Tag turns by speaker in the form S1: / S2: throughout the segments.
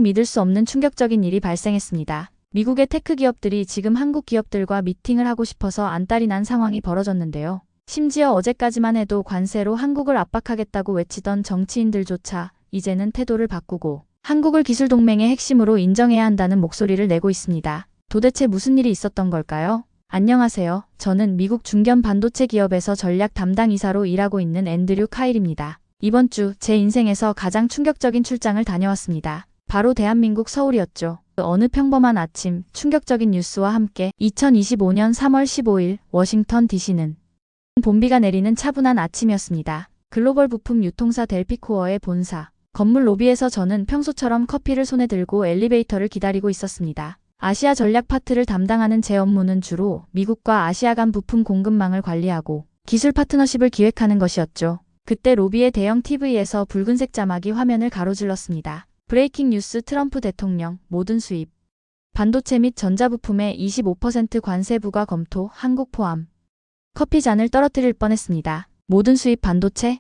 S1: 믿을 수 없는 충격적인 일이 발생했습니다. 미국의 테크 기업들이 지금 한국 기업들과 미팅을 하고 싶어서 안달이 난 상황이 벌어졌는데요. 심지어 어제까지만 해도 관세로 한국을 압박하겠다고 외치던 정치인들조차 이제는 태도를 바꾸고 한국을 기술동맹의 핵심으로 인정해야 한다는 목소리를 내고 있습니다. 도대체 무슨 일이 있었던 걸까요? 안녕하세요. 저는 미국 중견 반도체 기업에서 전략 담당 이사로 일하고 있는 앤드류 카일입니다. 이번 주 제 인생에서 가장 충격적인 출장을 다녀왔습니다. 바로 대한민국 서울이었죠. 어느 평범한 아침 충격적인 뉴스와 함께 2025년 3월 15일 워싱턴 DC는 봄비가 내리는 차분한 아침이었습니다. 글로벌 부품 유통사 델피코어의 본사 건물 로비에서 저는 평소처럼 커피를 손에 들고 엘리베이터를 기다리고 있었습니다. 아시아 전략 파트를 담당하는 제 업무는 주로 미국과 아시아 간 부품 공급망을 관리하고 기술 파트너십을 기획하는 것이었죠. 그때 로비의 대형 TV에서 붉은색 자막이 화면을 가로질렀습니다. 브레이킹 뉴스 트럼프 대통령 모든 수입 반도체 및 전자부품의 25% 관세 부과 검토 한국 포함. 커피 잔을 떨어뜨릴 뻔했습니다. 모든 수입 반도체?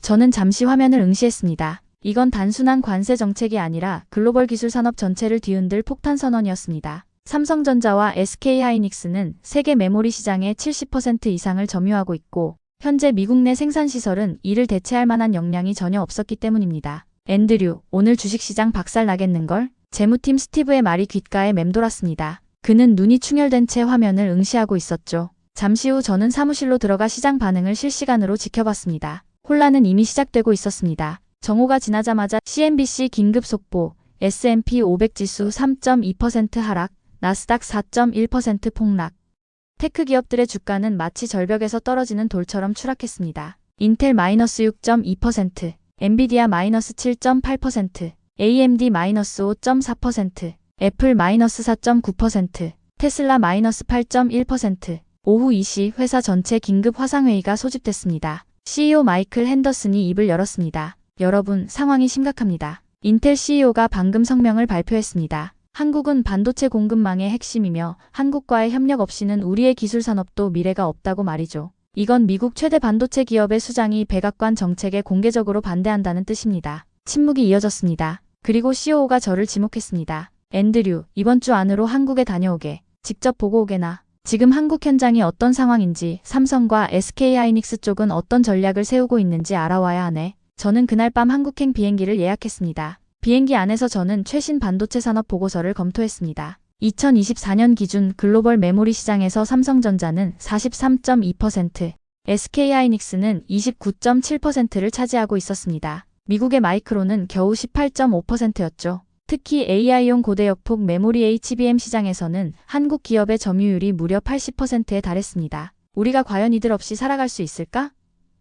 S1: 저는 잠시 화면을 응시했습니다. 이건 단순한 관세 정책이 아니라 글로벌 기술 산업 전체를 뒤흔들 폭탄 선언이었습니다. 삼성전자와 SK하이닉스는 세계 메모리 시장의 70% 이상을 점유하고 있고 현재 미국 내 생산시설은 이를 대체할 만한 역량이 전혀 없었기 때문입니다. 앤드류, 오늘 주식시장 박살나겠는걸? 재무팀 스티브의 말이 귓가에 맴돌았습니다. 그는 눈이 충혈된 채 화면을 응시하고 있었죠. 잠시 후 저는 사무실로 들어가 시장 반응을 실시간으로 지켜봤습니다. 혼란은 이미 시작되고 있었습니다. 정오가 지나자마자 CNBC 긴급 속보, S&P 500 지수 3.2% 하락, 나스닥 4.1% 폭락. 테크 기업들의 주가는 마치 절벽에서 떨어지는 돌처럼 추락했습니다. 인텔 -6.2%, 엔비디아 -7.8%, AMD -5.4%, 애플 -4.9%, 테슬라 -8.1%. 오후 2시 회사 전체 긴급 화상회의가 소집됐습니다. CEO 마이클 핸더슨이 입을 열었습니다. 여러분, 상황이 심각합니다. 인텔 CEO가 방금 성명을 발표했습니다. 한국은 반도체 공급망의 핵심이며 한국과의 협력 없이는 우리의 기술 산업도 미래가 없다고 말이죠. 이건 미국 최대 반도체 기업의 수장이 백악관 정책에 공개적으로 반대한다는 뜻입니다. 침묵이 이어졌습니다. 그리고 CEO가 저를 지목했습니다. 앤드류, 이번 주 안으로 한국에 다녀오게. 직접 보고 오게나. 지금 한국 현장이 어떤 상황인지, 삼성과 SK하이닉스 쪽은 어떤 전략을 세우고 있는지 알아와야 하네. 저는 그날 밤 한국행 비행기를 예약했습니다. 비행기 안에서 저는 최신 반도체 산업 보고서를 검토했습니다. 2024년 기준 글로벌 메모리 시장에서 삼성전자는 43.2%, SK하이닉스는 29.7%를 차지하고 있었습니다. 미국의 마이크론은 겨우 18.5%였죠. 특히 AI용 고대역폭 메모리 HBM 시장에서는 한국 기업의 점유율이 무려 80%에 달했습니다. 우리가 과연 이들 없이 살아갈 수 있을까?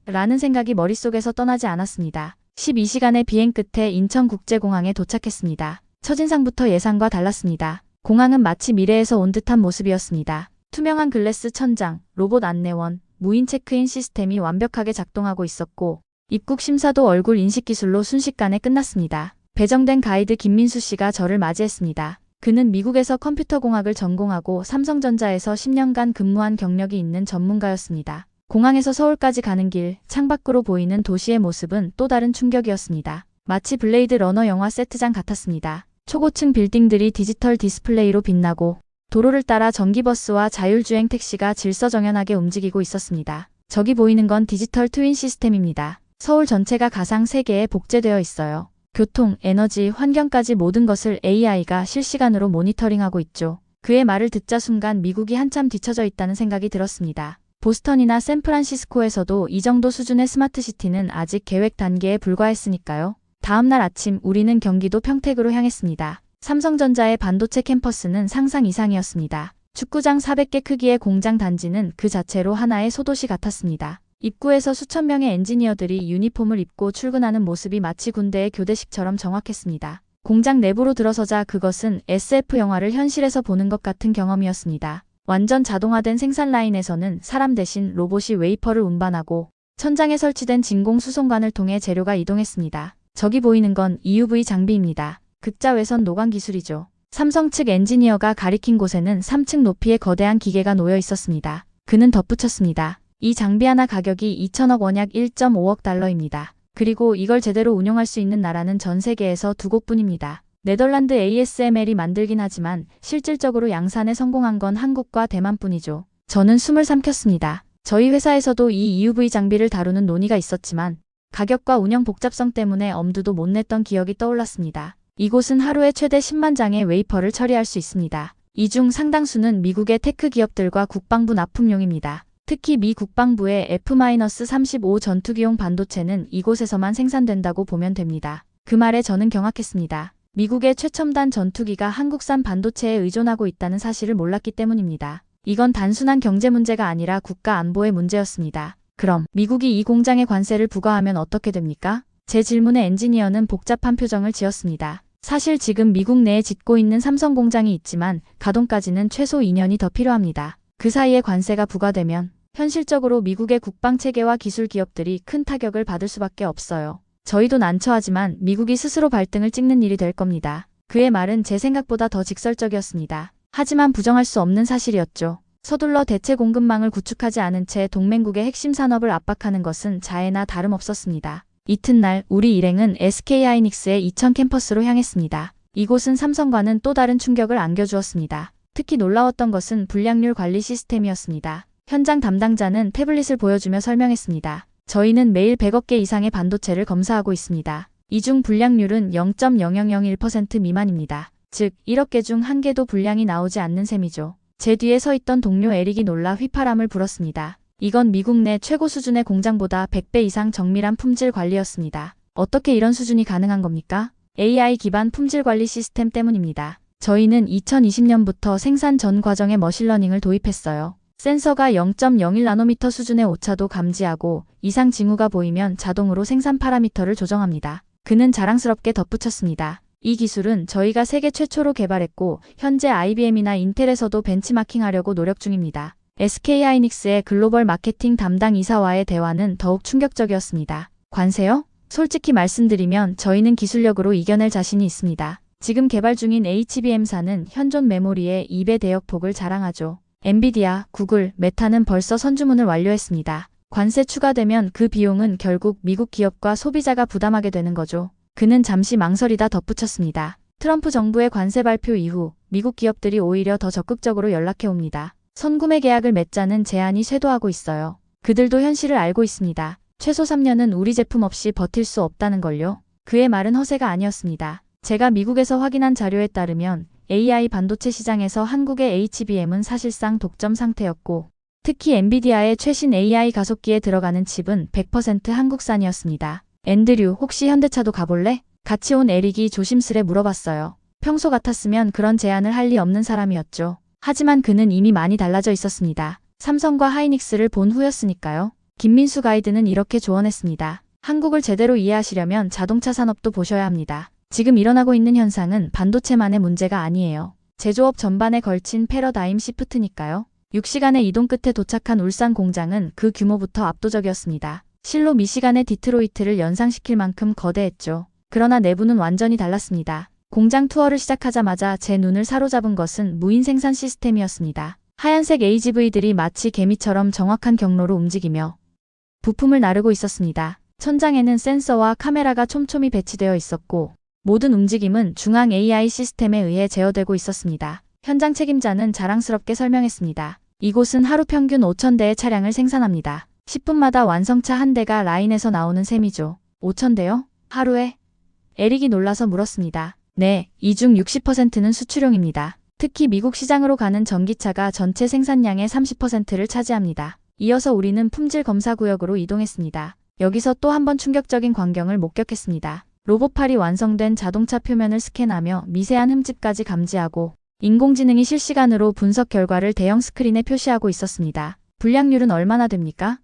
S1: 라는 생각이 머릿속에서 떠나지 않았습니다. 12시간의 비행 끝에 인천국제공항에 도착했습니다. 첫인상부터 예상과 달랐습니다. 공항은 마치 미래에서 온 듯한 모습이었습니다. 투명한 글래스 천장, 로봇 안내원, 무인 체크인 시스템이 완벽하게 작동하고 있었고 입국 심사도 얼굴 인식 기술로 순식간에 끝났습니다. 배정된 가이드 김민수 씨가 저를 맞이했습니다. 그는 미국에서 컴퓨터공학을 전공하고 삼성전자에서 10년간 근무한 경력이 있는 전문가였습니다. 공항에서 서울까지 가는 길, 창밖으로 보이는 도시의 모습은 또 다른 충격이었습니다. 마치 블레이드 러너 영화 세트장 같았습니다. 초고층 빌딩들이 디지털 디스플레이로 빛나고 도로를 따라 전기버스와 자율주행 택시가 질서정연하게 움직이고 있었습니다. 저기 보이는 건 디지털 트윈 시스템입니다. 서울 전체가 가상 세계에 복제되어 있어요. 교통, 에너지, 환경까지 모든 것을 AI가 실시간으로 모니터링하고 있죠. 그의 말을 듣자 순간 미국이 한참 뒤처져 있다는 생각이 들었습니다. 보스턴이나 샌프란시스코에서도 이 정도 수준의 스마트시티는 아직 계획 단계에 불과했으니까요. 다음날 아침 우리는 경기도 평택으로 향했습니다. 삼성전자의 반도체 캠퍼스는 상상 이상이었습니다. 축구장 400개 크기의 공장 단지는 그 자체로 하나의 소도시 같았습니다. 입구에서 수천 명의 엔지니어들이 유니폼을 입고 출근하는 모습이 마치 군대의 교대식처럼 정확했습니다. 공장 내부로 들어서자 그것은 SF 영화를 현실에서 보는 것 같은 경험이었습니다. 완전 자동화된 생산 라인에서는 사람 대신 로봇이 웨이퍼를 운반하고 천장에 설치된 진공 수송관을 통해 재료가 이동했습니다. 저기 보이는 건 EUV 장비입니다. 극자 외선 노광 기술이죠. 삼성 측 엔지니어가 가리킨 곳에는 3층 높이의 거대한 기계가 놓여 있었습니다. 그는 덧붙였습니다. 이 장비 하나 가격이 2천억 원 약 1.5억 달러입니다. 그리고 이걸 제대로 운용할 수 있는 나라는 전 세계에서 두 곳뿐입니다. 네덜란드 ASML이 만들긴 하지만 실질적으로 양산에 성공한 건 한국과 대만뿐이죠. 저는 숨을 삼켰습니다. 저희 회사에서도 이 EUV 장비를 다루는 논의가 있었지만 가격과 운영 복잡성 때문에 엄두도 못 냈던 기억이 떠올랐습니다. 이곳은 하루에 최대 10만 장의 웨이퍼를 처리할 수 있습니다. 이 중 상당수는 미국의 테크 기업들과 국방부 납품용입니다. 특히 미 국방부의 F-35 전투기용 반도체는 이곳에서만 생산된다고 보면 됩니다. 그 말에 저는 경악했습니다. 미국의 최첨단 전투기가 한국산 반도체에 의존하고 있다는 사실을 몰랐기 때문입니다. 이건 단순한 경제 문제가 아니라 국가 안보의 문제였습니다. 그럼 미국이 이 공장에 관세를 부과하면 어떻게 됩니까? 제 질문에 엔지니어는 복잡한 표정을 지었습니다. 사실 지금 미국 내에 짓고 있는 삼성 공장이 있지만 가동까지는 최소 2년이 더 필요합니다. 그 사이에 관세가 부과되면 현실적으로 미국의 국방체계와 기술 기업들이 큰 타격을 받을 수밖에 없어요. 저희도 난처하지만 미국이 스스로 발등을 찍는 일이 될 겁니다. 그의 말은 제 생각보다 더 직설적이었습니다. 하지만 부정할 수 없는 사실이었죠. 서둘러 대체 공급망을 구축하지 않은 채 동맹국의 핵심 산업을 압박하는 것은 자해나 다름없었습니다. 이튿날 우리 일행은 SK하이닉스의 이천 캠퍼스로 향했습니다. 이곳은 삼성과는 또 다른 충격을 안겨주었습니다. 특히 놀라웠던 것은 불량률 관리 시스템이었습니다. 현장 담당자는 태블릿을 보여주며 설명했습니다. 저희는 매일 100억 개 이상의 반도체를 검사하고 있습니다. 이 중 불량률은 0.0001% 미만입니다. 즉 1억 개 중 한 개도 불량이 나오지 않는 셈이죠. 제 뒤에 서 있던 동료 에릭이 놀라 휘파람을 불었습니다. 이건 미국 내 최고 수준의 공장보다 100배 이상 정밀한 품질 관리였습니다. 어떻게 이런 수준이 가능한 겁니까? AI 기반 품질 관리 시스템 때문입니다. 저희는 2020년부터 생산 전 과정에 머신러닝을 도입했어요. 센서가 0.01나노미터 수준의 오차도 감지하고 이상 징후가 보이면 자동으로 생산 파라미터를 조정합니다. 그는 자랑스럽게 덧붙였습니다. 이 기술은 저희가 세계 최초로 개발했고 현재 IBM이나 인텔에서도 벤치마킹하려고 노력 중입니다. SK하이닉스의 글로벌 마케팅 담당 이사와의 대화는 더욱 충격적이었습니다. 관세요? 솔직히 말씀드리면 저희는 기술력으로 이겨낼 자신이 있습니다. 지금 개발 중인 HBM사는 현존 메모리의 2배 대역폭을 자랑하죠. 엔비디아, 구글, 메타는 벌써 선주문을 완료했습니다. 관세 추가되면 그 비용은 결국 미국 기업과 소비자가 부담하게 되는 거죠. 그는 잠시 망설이다 덧붙였습니다. 트럼프 정부의 관세 발표 이후 미국 기업들이 오히려 더 적극적으로 연락해 옵니다. 선구매 계약을 맺자는 제안이 쇄도하고 있어요. 그들도 현실을 알고 있습니다. 최소 3년은 우리 제품 없이 버틸 수 없다는 걸요. 그의 말은 허세가 아니었습니다. 제가 미국에서 확인한 자료에 따르면 AI 반도체 시장에서 한국의 HBM은 사실상 독점 상태였고 특히 엔비디아의 최신 AI 가속기에 들어가는 칩은 100% 한국산이었습니다. 앤드류, 혹시 현대차도 가볼래? 같이 온 에릭이 조심스레 물어봤어요. 평소 같았으면 그런 제안을 할 리 없는 사람이었죠. 하지만 그는 이미 많이 달라져 있었습니다. 삼성과 하이닉스를 본 후였으니까요. 김민수 가이드는 이렇게 조언했습니다. 한국을 제대로 이해하시려면 자동차 산업도 보셔야 합니다. 지금 일어나고 있는 현상은 반도체만의 문제가 아니에요. 제조업 전반에 걸친 패러다임 시프트니까요. 6시간의 이동 끝에 도착한 울산 공장은 그 규모부터 압도적이었습니다. 실로 미시간의 디트로이트를 연상시킬 만큼 거대했죠. 그러나 내부는 완전히 달랐습니다. 공장 투어를 시작하자마자 제 눈을 사로잡은 것은 무인 생산 시스템이었습니다. 하얀색 AGV들이 마치 개미처럼 정확한 경로로 움직이며 부품을 나르고 있었습니다. 천장에는 센서와 카메라가 촘촘히 배치되어 있었고 모든 움직임은 중앙 AI 시스템에 의해 제어되고 있었습니다. 현장 책임자는 자랑스럽게 설명했습니다. 이곳은 하루 평균 5,000대의 차량을 생산합니다. 10분마다 완성차 한 대가 라인에서 나오는 셈이죠. 5,000대요? 하루에? 에릭이 놀라서 물었습니다. 네, 이 중 60%는 수출용입니다. 특히 미국 시장으로 가는 전기차가 전체 생산량의 30%를 차지합니다. 이어서 우리는 품질 검사 구역으로 이동했습니다. 여기서 또 한 번 충격적인 광경을 목격했습니다. 로봇팔이 완성된 자동차 표면을 스캔하며 미세한 흠집까지 감지하고 인공지능이 실시간으로 분석 결과를 대형 스크린에 표시하고 있었습니다. 불량률은 얼마나 됩니까?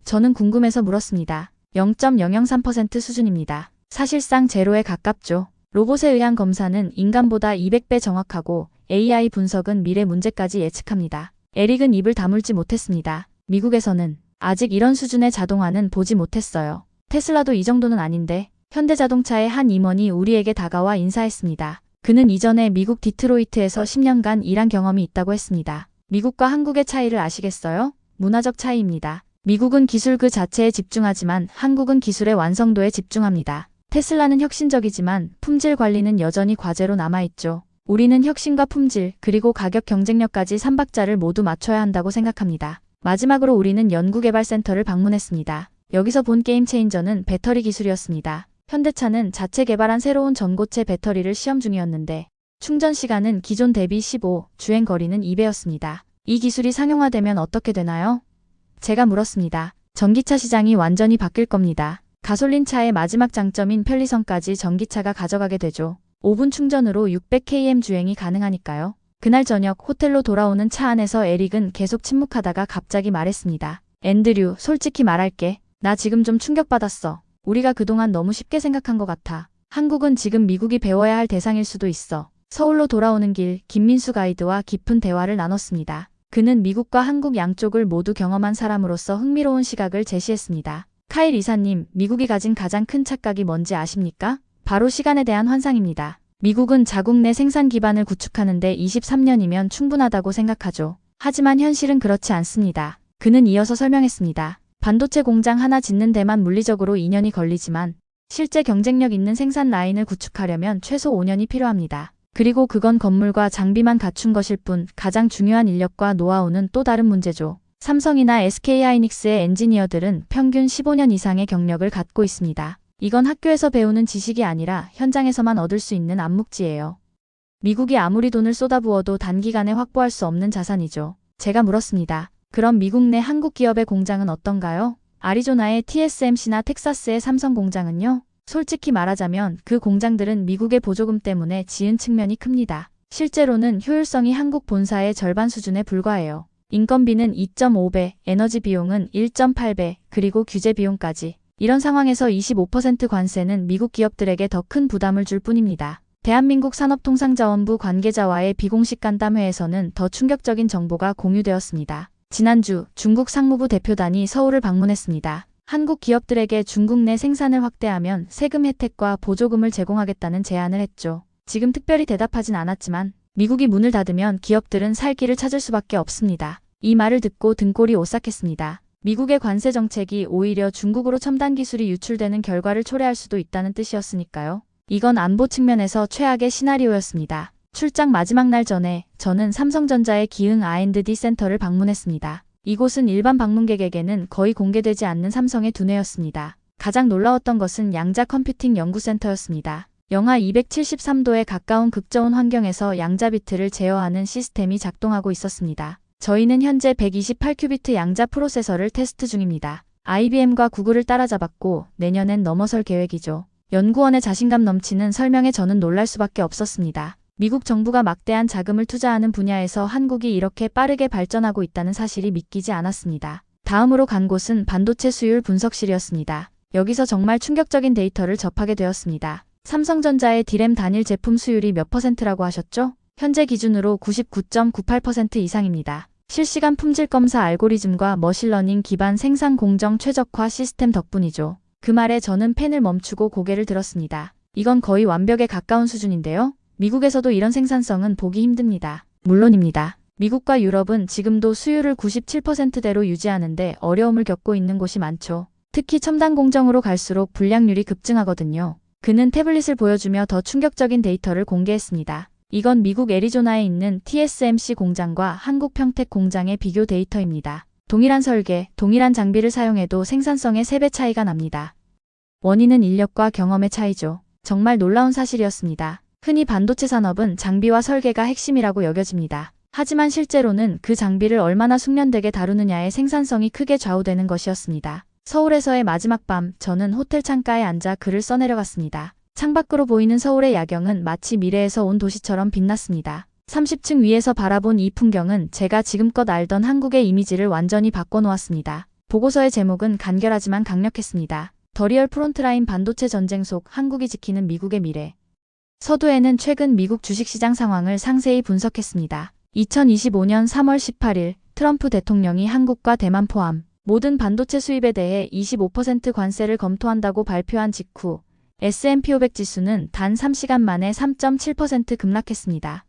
S1: 저는 궁금해서 물었습니다. 0.003% 수준입니다. 사실상 제로에 가깝죠. 로봇에 의한 검사는 인간보다 200배 정확하고 AI 분석은 미래 문제까지 예측합니다. 에릭은 입을 다물지 못했습니다. 미국에서는 아직 이런 수준의 자동화는 보지 못했어요. 테슬라도 이 정도는 아닌데. 현대자동차의 한 임원이 우리에게 다가와 인사했습니다. 그는 이전에 미국 디트로이트에서 10년간 일한 경험이 있다고 했습니다. 미국과 한국의 차이를 아시겠어요? 문화적 차이입니다. 미국은 기술 그 자체에 집중하지만 한국은 기술의 완성도에 집중합니다. 테슬라는 혁신적이지만 품질 관리는 여전히 과제로 남아있죠. 우리는 혁신과 품질, 그리고 가격 경쟁력까지 3박자를 모두 맞춰야 한다고 생각합니다. 마지막으로 우리는 연구개발센터를 방문했습니다. 여기서 본 게임 체인저는 배터리 기술이었습니다. 현대차는 자체 개발한 새로운 전고체 배터리를 시험 중이었는데 충전 시간은 기존 대비 15, 주행 거리는 2배였습니다. 이 기술이 상용화되면 어떻게 되나요? 제가 물었습니다. 전기차 시장이 완전히 바뀔 겁니다. 가솔린차의 마지막 장점인 편리성까지 전기차가 가져가게 되죠. 5분 충전으로 600km 주행이 가능하니까요. 그날 저녁 호텔로 돌아오는 차 안에서 에릭은 계속 침묵하다가 갑자기 말했습니다. 앤드류, 솔직히 말할게. 나 지금 좀 충격받았어. 우리가 그동안 너무 쉽게 생각한 것 같아. 한국은 지금 미국이 배워야 할 대상일 수도 있어. 서울로 돌아오는 길, 김민수 가이드와 깊은 대화를 나눴습니다. 그는 미국과 한국 양쪽을 모두 경험한 사람으로서 흥미로운 시각을 제시했습니다. 카일 이사님, 미국이 가진 가장 큰 착각이 뭔지 아십니까? 바로 시간에 대한 환상입니다. 미국은 자국 내 생산 기반을 구축하는 데 23년이면 충분하다고 생각하죠. 하지만 현실은 그렇지 않습니다. 그는 이어서 설명했습니다. 반도체 공장 하나 짓는 데만 물리적으로 2년이 걸리지만 실제 경쟁력 있는 생산 라인을 구축하려면 최소 5년이 필요합니다. 그리고 그건 건물과 장비만 갖춘 것일 뿐 가장 중요한 인력과 노하우는 또 다른 문제죠. 삼성이나 SK하이닉스의 엔지니어들은 평균 15년 이상의 경력을 갖고 있습니다. 이건 학교에서 배우는 지식이 아니라 현장에서만 얻을 수 있는 암묵지예요. 미국이 아무리 돈을 쏟아부어도 단기간에 확보할 수 없는 자산이죠. 제가 물었습니다. 그럼 미국 내 한국 기업의 공장은 어떤가요? 아리조나의 TSMC나 텍사스의 삼성 공장은요? 솔직히 말하자면 그 공장들은 미국의 보조금 때문에 지은 측면이 큽니다. 실제로는 효율성이 한국 본사의 절반 수준에 불과해요. 인건비는 2.5배, 에너지 비용은 1.8배, 그리고 규제 비용까지. 이런 상황에서 25% 관세는 미국 기업들에게 더 큰 부담을 줄 뿐입니다. 대한민국 산업통상자원부 관계자와의 비공식 간담회에서는 더 충격적인 정보가 공유되었습니다. 지난주 중국 상무부 대표단이 서울을 방문했습니다. 한국 기업들에게 중국 내 생산을 확대하면 세금 혜택과 보조금을 제공하겠다는 제안을 했죠. 지금 특별히 대답하진 않았지만 미국이 문을 닫으면 기업들은 살 길을 찾을 수밖에 없습니다. 이 말을 듣고 등골이 오싹했습니다. 미국의 관세 정책이 오히려 중국으로 첨단 기술이 유출되는 결과를 초래할 수도 있다는 뜻이었으니까요. 이건 안보 측면에서 최악의 시나리오였습니다. 출장 마지막 날 전에 저는 삼성전자의 기흥 R&D 센터를 방문했습니다. 이곳은 일반 방문객에게는 거의 공개되지 않는 삼성의 두뇌였습니다. 가장 놀라웠던 것은 양자 컴퓨팅 연구센터였습니다. 영하 273도에 가까운 극저온 환경에서 양자 비트를 제어하는 시스템이 작동하고 있었습니다. 저희는 현재 128큐비트 양자 프로세서를 테스트 중입니다. IBM과 구글을 따라잡았고 내년엔 넘어설 계획이죠. 연구원의 자신감 넘치는 설명에 저는 놀랄 수밖에 없었습니다. 미국 정부가 막대한 자금을 투자하는 분야에서 한국이 이렇게 빠르게 발전하고 있다는 사실이 믿기지 않았습니다. 다음으로 간 곳은 반도체 수율 분석실이었습니다. 여기서 정말 충격적인 데이터를 접하게 되었습니다. 삼성전자의 D램 단일 제품 수율이 몇 %라고 하셨죠? 현재 기준으로 99.98% 이상입니다. 실시간 품질 검사 알고리즘과 머신러닝 기반 생산 공정 최적화 시스템 덕분이죠. 그 말에 저는 펜을 멈추고 고개를 들었습니다. 이건 거의 완벽에 가까운 수준인데요. 미국에서도 이런 생산성은 보기 힘듭니다. 물론입니다. 미국과 유럽은 지금도 수율을 97%대로 유지하는데 어려움을 겪고 있는 곳이 많죠. 특히 첨단 공정으로 갈수록 불량률이 급증하거든요. 그는 태블릿을 보여주며 더 충격적인 데이터를 공개했습니다. 이건 미국 애리조나에 있는 TSMC 공장과 한국 평택 공장의 비교 데이터입니다. 동일한 설계, 동일한 장비를 사용해도 생산성의 3배 차이가 납니다. 원인은 인력과 경험의 차이죠. 정말 놀라운 사실이었습니다. 흔히 반도체 산업은 장비와 설계가 핵심이라고 여겨집니다. 하지만 실제로는 그 장비를 얼마나 숙련되게 다루느냐에 생산성이 크게 좌우되는 것이었습니다. 서울에서의 마지막 밤, 저는 호텔 창가에 앉아 글을 써내려갔습니다. 창밖으로 보이는 서울의 야경은 마치 미래에서 온 도시처럼 빛났습니다. 30층 위에서 바라본 이 풍경은 제가 지금껏 알던 한국의 이미지를 완전히 바꿔놓았습니다. 보고서의 제목은 간결하지만 강력했습니다. 더 리얼 프론트라인 반도체 전쟁 속 한국이 지키는 미국의 미래. 서두에는 최근 미국 주식시장 상황을 상세히 분석했습니다. 2025년 3월 18일 트럼프 대통령이 한국과 대만 포함 모든 반도체 수입에 대해 25% 관세를 검토한다고 발표한 직후 S&P 500 지수는 단 3시간 만에 3.7% 급락했습니다.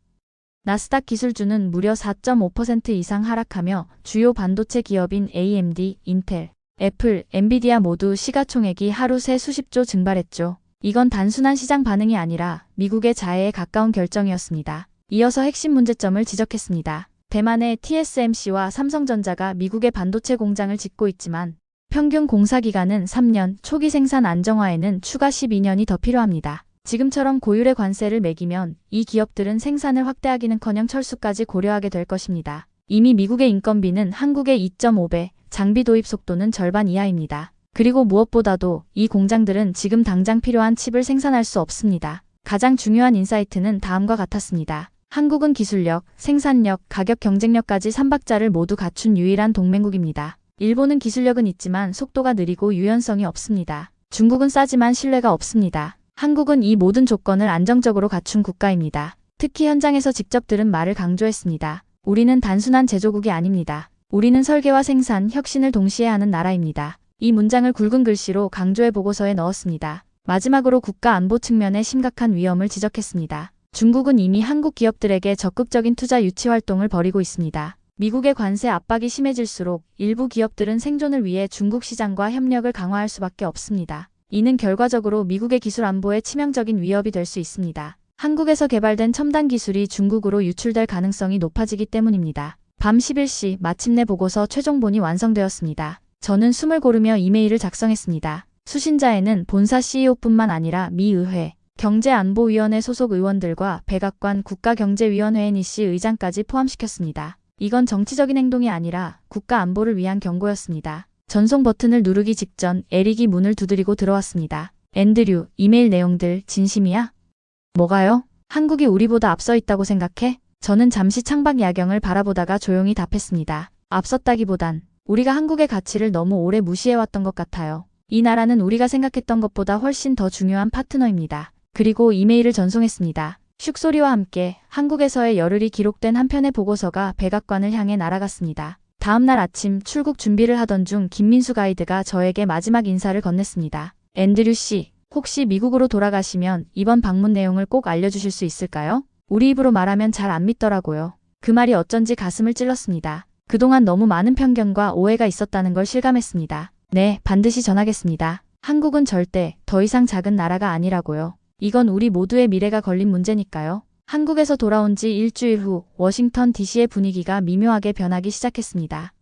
S1: 나스닥 기술주는 무려 4.5% 이상 하락하며 주요 반도체 기업인 AMD, 인텔, 애플, 엔비디아 모두 시가총액이 하루 새 수십조 증발했죠. 이건 단순한 시장 반응이 아니라 미국의 자해에 가까운 결정이었습니다. 이어서 핵심 문제점을 지적했습니다. 대만의 TSMC와 삼성전자가 미국의 반도체 공장을 짓고 있지만 평균 공사 기간은 3년, 초기 생산 안정화에는 추가 12년이 더 필요합니다. 지금처럼 고율의 관세를 매기면 이 기업들은 생산을 확대하기는커녕 철수까지 고려하게 될 것입니다. 이미 미국의 인건비는 한국의 2.5배, 장비 도입 속도는 절반 이하입니다. 그리고 무엇보다도 이 공장들은 지금 당장 필요한 칩을 생산할 수 없습니다. 가장 중요한 인사이트는 다음과 같았습니다. 한국은 기술력, 생산력, 가격 경쟁력까지 3박자를 모두 갖춘 유일한 동맹국입니다. 일본은 기술력은 있지만 속도가 느리고 유연성이 없습니다. 중국은 싸지만 신뢰가 없습니다. 한국은 이 모든 조건을 안정적으로 갖춘 국가입니다. 특히 현장에서 직접 들은 말을 강조했습니다. 우리는 단순한 제조국이 아닙니다. 우리는 설계와 생산, 혁신을 동시에 하는 나라입니다. 이 문장을 굵은 글씨로 강조해 보고서에 넣었습니다. 마지막으로 국가 안보 측면의 심각한 위험을 지적했습니다. 중국은 이미 한국 기업들에게 적극적인 투자 유치 활동을 벌이고 있습니다. 미국의 관세 압박이 심해질수록 일부 기업들은 생존을 위해 중국 시장과 협력을 강화할 수밖에 없습니다. 이는 결과적으로 미국의 기술 안보에 치명적인 위협이 될 수 있습니다. 한국에서 개발된 첨단 기술이 중국으로 유출될 가능성이 높아지기 때문입니다. 밤 11시 마침내 보고서 최종본이 완성되었습니다. 저는 숨을 고르며 이메일을 작성했습니다. 수신자에는 본사 CEO뿐만 아니라 미 의회, 경제안보위원회 소속 의원들과 백악관 국가경제위원회 NEC 의장까지 포함시켰습니다. 이건 정치적인 행동이 아니라 국가 안보를 위한 경고였습니다. 전송 버튼을 누르기 직전 에릭이 문을 두드리고 들어왔습니다. 앤드류, 이메일 내용들 진심이야? 뭐가요? 한국이 우리보다 앞서 있다고 생각해? 저는 잠시 창밖 야경을 바라보다가 조용히 답했습니다. 앞섰다기보단 우리가 한국의 가치를 너무 오래 무시해왔던 것 같아요. 이 나라는 우리가 생각했던 것보다 훨씬 더 중요한 파트너입니다. 그리고 이메일을 전송했습니다. 슉소리와 함께 한국에서의 열흘이 기록된 한 편의 보고서가 백악관을 향해 날아갔습니다. 다음날 아침 출국 준비를 하던 중 김민수 가이드가 저에게 마지막 인사를 건넸습니다. 앤드류 씨, 혹시 미국으로 돌아가시면 이번 방문 내용을 꼭 알려주실 수 있을까요? 우리 입으로 말하면 잘 안 믿더라고요. 그 말이 어쩐지 가슴을 찔렀습니다. 그동안 너무 많은 편견과 오해가 있었다는 걸 실감했습니다. 네, 반드시 전하겠습니다. 한국은 절대 더 이상 작은 나라가 아니라고요. 이건 우리 모두의 미래가 걸린 문제니까요. 한국에서 돌아온 지 일주일 후 워싱턴 DC의 분위기가 미묘하게 변하기 시작했습니다.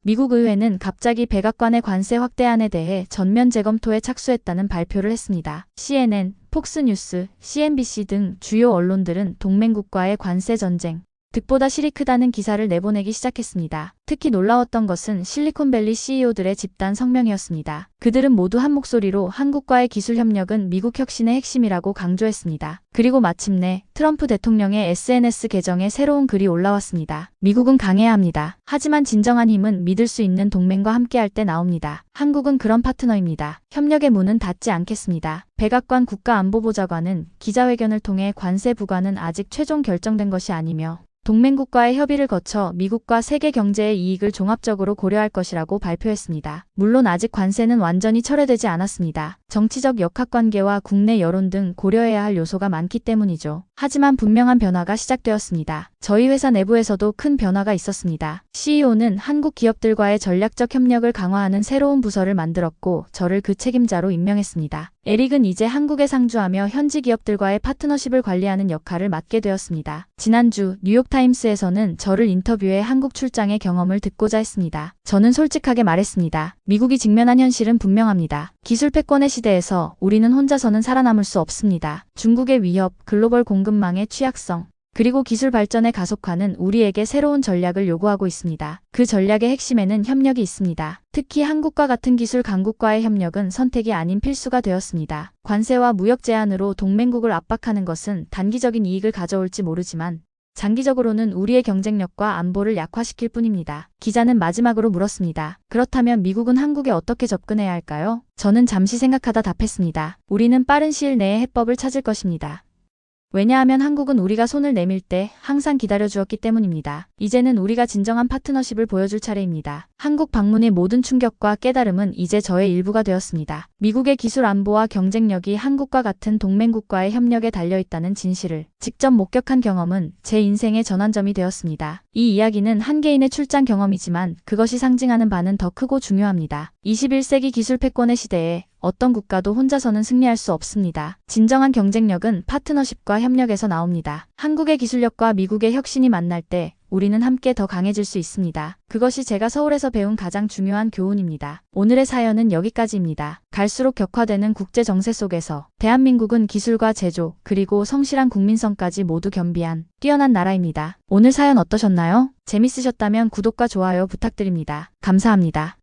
S1: 미국 의회는 갑자기 백악관의 관세 확대안에 대해 전면 재검토에 착수했다는 발표를 했습니다. CNN, 폭스뉴스, CNBC 등 주요 언론들은 동맹국과의 관세 전쟁, 득보다 실이 크다는 기사를 내보내기 시작했습니다. 특히 놀라웠던 것은 실리콘밸리 CEO들의 집단 성명이었습니다. 그들은 모두 한 목소리로 한국과의 기술 협력은 미국 혁신의 핵심이라고 강조했습니다. 그리고 마침내 트럼프 대통령의 SNS 계정에 새로운 글이 올라왔습니다. 미국은 강해야 합니다. 하지만 진정한 힘은 믿을 수 있는 동맹과 함께할 때 나옵니다. 한국은 그런 파트너입니다. 협력의 문은 닫지 않겠습니다. 백악관 국가안보보좌관은 기자회견을 통해 관세 부과는 아직 최종 결정된 것이 아니며 동맹국과의 협의를 거쳐 미국과 세계 경제의 이익을 종합적으로 고려할 것이라고 발표했습니다. 물론 아직 관세는 완전히 철회되지 않았습니다. 정치적 역학관계와 국내 여론 등 고려해야 할 요소가 많기 때문이죠. 하지만 분명한 변화가 시작되었습니다. 저희 회사 내부에서도 큰 변화가 있었습니다. CEO는 한국 기업들과의 전략적 협력을 강화하는 새로운 부서를 만들었고 저를 그 책임자로 임명했습니다. 에릭은 이제 한국에 상주하며 현지 기업들과의 파트너십을 관리하는 역할을 맡게 되었습니다. 지난주 뉴욕타임스에서는 저를 인터뷰해 한국 출장의 경험을 듣고자 했습니다. 저는 솔직하게 말했습니다. 미국이 직면한 현실은 분명합니다. 기술 패권의 시대에서 우리는 혼자서는 살아남을 수 없습니다. 중국의 위협, 글로벌 공급망의 취약성, 그리고 기술 발전의 가속화는 우리에게 새로운 전략을 요구하고 있습니다. 그 전략의 핵심에는 협력이 있습니다. 특히 한국과 같은 기술 강국과의 협력은 선택이 아닌 필수가 되었습니다. 관세와 무역 제한으로 동맹국을 압박하는 것은 단기적인 이익을 가져올지 모르지만 장기적으로는 우리의 경쟁력과 안보를 약화시킬 뿐입니다. 기자는 마지막으로 물었습니다. 그렇다면 미국은 한국에 어떻게 접근해야 할까요? 저는 잠시 생각하다 답했습니다. 우리는 빠른 시일 내에 해법을 찾을 것입니다. 왜냐하면 한국은 우리가 손을 내밀 때 항상 기다려주었기 때문입니다. 이제는 우리가 진정한 파트너십을 보여줄 차례입니다. 한국 방문의 모든 충격과 깨달음은 이제 저의 일부가 되었습니다. 미국의 기술 안보와 경쟁력이 한국과 같은 동맹국과의 협력에 달려있다는 진실을 직접 목격한 경험은 제 인생의 전환점이 되었습니다. 이 이야기는 한 개인의 출장 경험이지만 그것이 상징하는 바는 더 크고 중요합니다. 21세기 기술 패권의 시대에 어떤 국가도 혼자서는 승리할 수 없습니다. 진정한 경쟁력은 파트너십과 협력에서 나옵니다. 한국의 기술력과 미국의 혁신이 만날 때 우리는 함께 더 강해질 수 있습니다. 그것이 제가 서울에서 배운 가장 중요한 교훈입니다. 오늘의 사연은 여기까지입니다. 갈수록 격화되는 국제 정세 속에서 대한민국은 기술과 제조, 그리고 성실한 국민성까지 모두 겸비한 뛰어난 나라입니다. 오늘 사연 어떠셨나요? 재밌으셨다면 구독과 좋아요 부탁드립니다. 감사합니다.